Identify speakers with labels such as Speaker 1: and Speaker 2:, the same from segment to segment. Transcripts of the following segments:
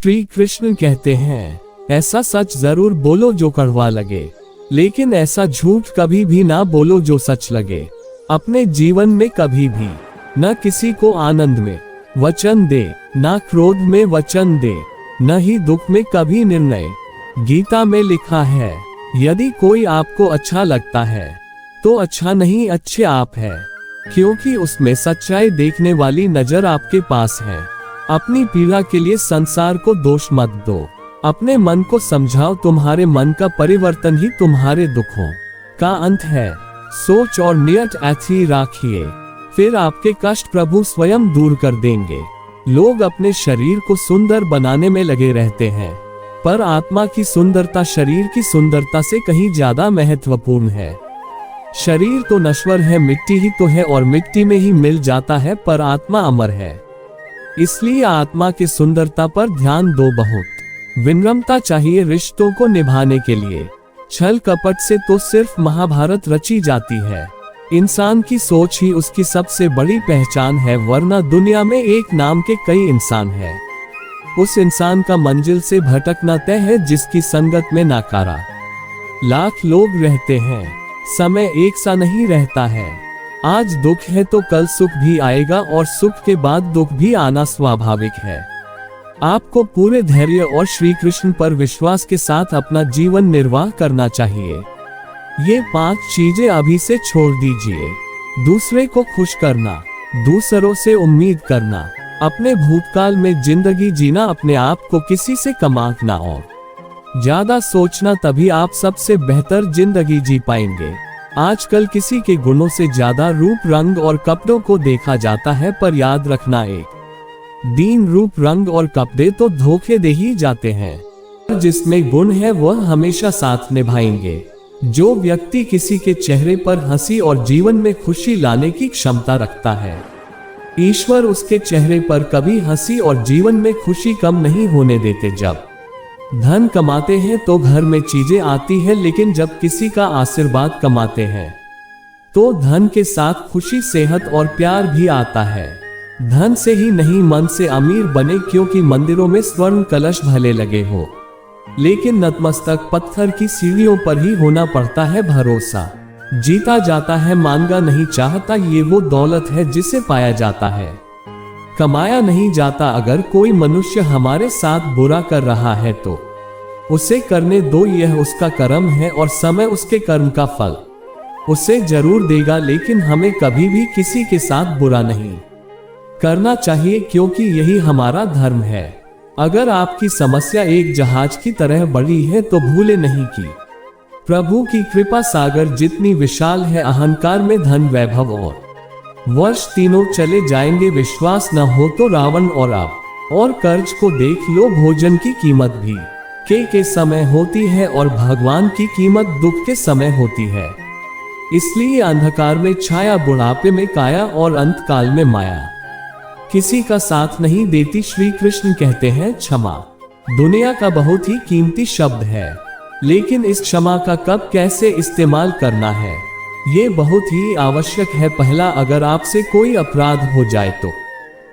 Speaker 1: श्री कृष्ण कहते हैं, ऐसा सच जरूर बोलो जो कड़वा लगे, लेकिन ऐसा झूठ कभी भी ना बोलो जो सच लगे। अपने जीवन में कभी भी न किसी को आनंद में वचन दे, न क्रोध में वचन दे, न ही दुख में कभी निर्णय। गीता में लिखा है, यदि कोई आपको अच्छा लगता है तो अच्छा नहीं, अच्छे आप है, क्योंकि उसमें सच्चाई देखने वाली नजर आपके पास है। अपनी पीड़ा के लिए संसार को दोष मत दो, अपने मन को समझाओ, तुम्हारे मन का परिवर्तन ही तुम्हारे दुखों का अंत है। सोच और नियत ऐसी राखिए, फिर आपके कष्ट प्रभु स्वयं दूर कर देंगे। लोग अपने शरीर को सुंदर बनाने में लगे रहते हैं, पर आत्मा की सुंदरता शरीर की सुंदरता से कहीं ज्यादा महत्वपूर्ण है। शरीर तो नश्वर है, मिट्टी ही तो है और मिट्टी में ही मिल जाता है, पर आत्मा अमर है। इसलिए आत्मा की सुंदरता पर ध्यान दो। बहुत विनम्रता चाहिए रिश्तों को निभाने के लिए। छल कपट से तो सिर्फ महाभारत रची जाती है। इंसान की सोच ही उसकी सबसे बड़ी पहचान है, वरना दुनिया में एक नाम के कई इंसान हैं। उस इंसान का मंजिल से भटकना तय है जिसकी संगत में नाकारा लाख लोग रहते हैं। समय एक सा नहीं रहता है। आज दुख है तो कल सुख भी आएगा और सुख के बाद दुख भी आना स्वाभाविक है। आपको पूरे धैर्य और श्री कृष्ण पर विश्वास के साथ अपना जीवन निर्वाह करना चाहिए। ये 5 चीजें अभी से छोड़ दीजिए। दूसरे को खुश करना, दूसरों से उम्मीद करना, अपने भूतकाल में जिंदगी जीना, अपने आप को किसी से कम आंकना और ज्यादा सोचना, तभी आप सबसे बेहतर जिंदगी जी पाएंगे। आजकल किसी के गुणों से ज्यादा रूप, रंग और कपड़ों को देखा जाता है, पर याद रखना, एक दीन रूप, रंग और कपड़े तो धोखे दे ही जाते हैं। जिसमें गुण है वह हमेशा साथ निभाएंगे। जो व्यक्ति किसी के चेहरे पर हंसी और जीवन में खुशी लाने की क्षमता रखता है, ईश्वर उसके चेहरे पर कभी हंसी और जीवन में खुशी कम नहीं होने देते। जब धन कमाते हैं तो घर में चीजें आती है, लेकिन जब किसी का आशीर्वाद कमाते हैं तो धन के साथ खुशी, सेहत और प्यार भी आता है। धन से ही नहीं, मन से अमीर बने, क्योंकि मंदिरों में स्वर्ण कलश भले लगे हो, लेकिन नतमस्तक पत्थर की सीढ़ियों पर ही होना पड़ता है भरोसा। जीता जाता है, मांगा नहीं चाहता, ये वो दौलत है जिसे पाया जाता है, कमाया नहीं जाता। अगर कोई मनुष्य हमारे साथ बुरा कर रहा है तो उसे करने दो, यह उसका कर्म है और समय उसके कर्म का फल उसे जरूर देगा। लेकिन हमें कभी भी किसी के साथ बुरा नहीं करना चाहिए, क्योंकि यही हमारा धर्म है। अगर आपकी समस्या एक जहाज की तरह बड़ी है तो भूले नहीं कि प्रभु की कृपा सागर जितनी विशाल है, अहंकार में धन, वैभव और वर्ष तीनों चले जाएंगे। विश्वास न हो तो रावण और आप और कर्ज को देख लो। भोजन की कीमत भी के समय होती है और भगवान की कीमत दुख के समय होती है। इसलिए अंधकार में छाया, बुढ़ापे में काया और अंत काल में माया किसी का साथ नहीं देती। श्री कृष्ण कहते हैं, क्षमा दुनिया का बहुत ही कीमती शब्द है, लेकिन इस क्षमा का कब कैसे इस्तेमाल करना है ये बहुत ही आवश्यक है। पहला, अगर आपसे कोई अपराध हो जाए तो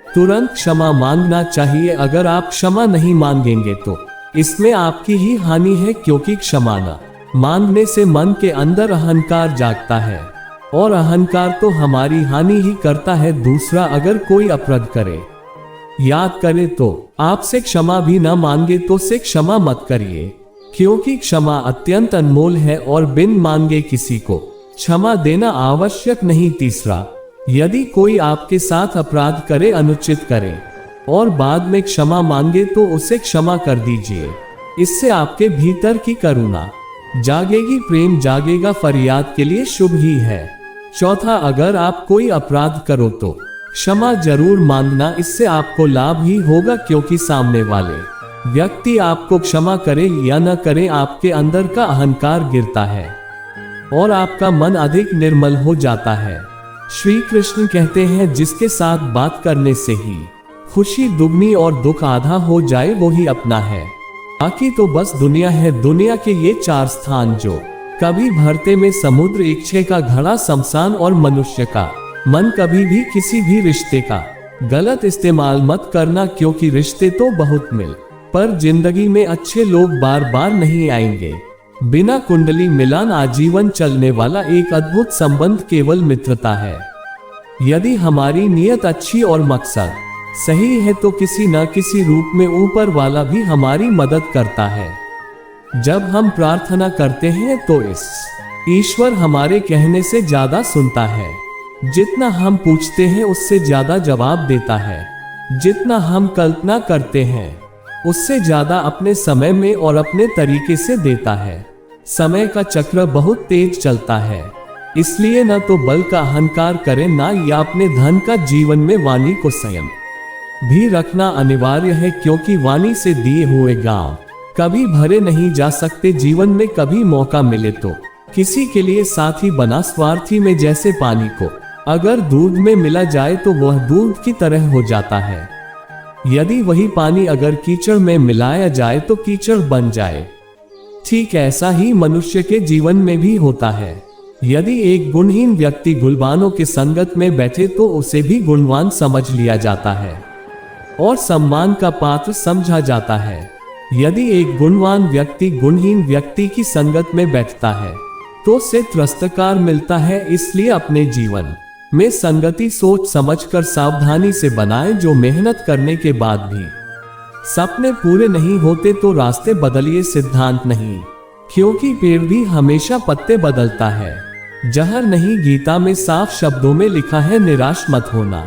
Speaker 1: तुरंत क्षमा मांगना चाहिए। अगर आप क्षमा नहीं मांगेंगे तो इसमें आपकी ही हानि है, क्योंकि क्षमा न मांगने से मन के अंदर अहंकार जागता है और अहंकार तो हमारी हानि ही करता है। दूसरा, अगर कोई अपराध करे, याद करे तो आपसे क्षमा भी न मांगे तो से क्षमा मत करिए, क्योंकि क्षमा अत्यंत अनमोल है और बिन मांगे किसी को क्षमा देना आवश्यक नहीं। तीसरा, यदि कोई आपके साथ अपराध करे, अनुचित करे और बाद में क्षमा मांगे तो उसे क्षमा कर दीजिए। इससे आपके भीतर की करुणा जागेगी, प्रेम जागेगा, फरियाद के लिए शुभ ही है। चौथा, अगर आप कोई अपराध करो तो क्षमा जरूर मांगना, इससे आपको लाभ ही होगा, क्योंकि सामने वाले व्यक्ति आपको क्षमा करे या न करे, आपके अंदर का अहंकार गिरता है और आपका मन अधिक निर्मल हो जाता है। श्री कृष्ण कहते हैं, जिसके साथ बात करने से ही खुशी दुगनी और दुख आधा हो जाए वो ही अपना है, बाकी तो बस दुनिया है। दुनिया के ये 4 स्थान जो कभी भरते में समुद्र, इच्छे का घड़ा, शमशान और मनुष्य का मन, कभी भी किसी भी रिश्ते का गलत इस्तेमाल मत करना, क्योंकि रिश्ते तो बहुत मिल पर जिंदगी में अच्छे लोग बार बार नहीं आएंगे। बिना कुंडली मिलान आजीवन चलने वाला एक अद्भुत संबंध केवल मित्रता है। यदि हमारी नियत अच्छी और मकसद सही है तो किसी न किसी रूप में ऊपर वाला भी हमारी मदद करता है। जब हम प्रार्थना करते हैं तो इस ईश्वर हमारे कहने से ज्यादा सुनता है। जितना हम पूछते हैं उससे ज्यादा जवाब देता है। जितना हम कल्पना करते हैं उससे ज्यादा अपने समय में और अपने तरीके से देता है। समय का चक्र बहुत तेज चलता है, इसलिए न तो बल का अहंकार करें न या अपने धन का जीवन में वाणी को संयम भी रखना अनिवार्य है, क्योंकि वाणी से दिए हुए गांव कभी भरे नहीं जा सकते। जीवन में कभी मौका मिले तो किसी के लिए साथी बना स्वार्थी में जैसे पानी को अगर दूध में मिला जाए तो वह दूध की तरह हो जाता है। यदि वही पानी अगर कीचड़ में मिलाया जाए तो कीचड़ बन जाए। ठीक ऐसा ही मनुष्य के जीवन में भी होता है। यदि एक गुणहीन व्यक्ति गुणवानों के संगत में बैठे तो उसे भी गुणवान समझ लिया जाता है और सम्मान का पात्र समझा जाता है। यदि एक गुणवान व्यक्ति गुणहीन व्यक्ति की संगत में बैठता है तो उसे तिरस्कार मिलता है। इसलिए अपने जीवन में संगति सोच समझकर सावधानी से बनाएं। जो मेहनत करने के बाद भी सपने पूरे नहीं होते तो रास्ते बदलिए, सिद्धांत नहीं, क्योंकि पेड़ भी हमेशा पत्ते बदलता है। जहर नहीं, गीता में साफ शब्दों में लिखा है, निराश मत होना।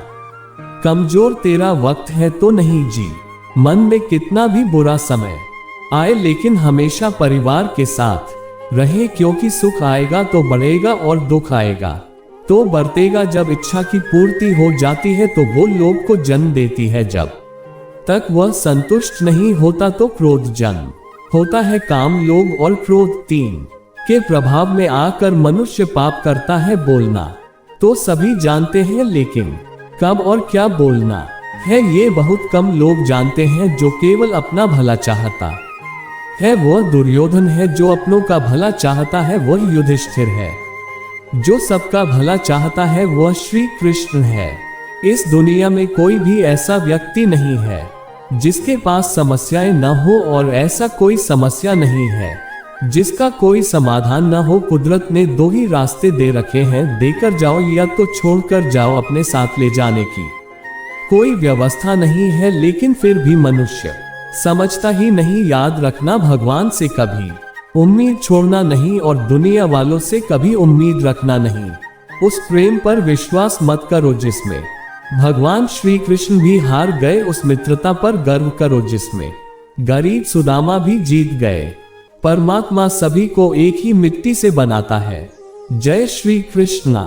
Speaker 1: कमजोर तेरा वक्त है तो नहीं जी। मन में कितना भी बुरा समय आए लेकिन हमेशा परिवार के साथ रहे, क्योंकि सुख आएगा तो बढ़ेगा और दुख आएगा तो बढ़तेगा। जब इच्छा की पूर्ति हो जाती है तो वो लोग को जन्म देती है। जब तक वह संतुष्ट नहीं होता तो क्रोध जन्म होता है। काम, लोभ और क्रोध तीन के प्रभाव में आकर मनुष्य पाप करता है। बोलना तो सभी जानते हैं, लेकिन कब और क्या बोलना है ये बहुत कम लोग जानते हैं। जो केवल अपना भला चाहता है वह दुर्योधन है, जो अपनों का भला चाहता है वह युधिष्ठिर है, जो सबका भला चाहता है वह श्री कृष्ण है। इस दुनिया में कोई भी ऐसा व्यक्ति नहीं है जिसके पास समस्याएं न हो, और ऐसा कोई समस्या नहीं है जिसका कोई समाधान न हो। कुदरत ने दो ही रास्ते दे रखे हैं, देकर जाओ या तो छोड़कर जाओ। अपने साथ ले जाने की कोई व्यवस्था नहीं है, लेकिन फिर भी मनुष्य समझता ही नहीं। याद रखना, भगवान से कभी उम्मीद छोड़ना नहीं और दुनिया वालों से कभी उम्मीद रखना नहीं। उस प्रेम पर विश्वास मत करो जिसमें भगवान श्री कृष्ण भी हार गए। उस मित्रता पर गर्व करो जिसमें गरीब सुदामा भी जीत गए। परमात्मा सभी को एक ही मिट्टी से बनाता है। जय श्री कृष्णा।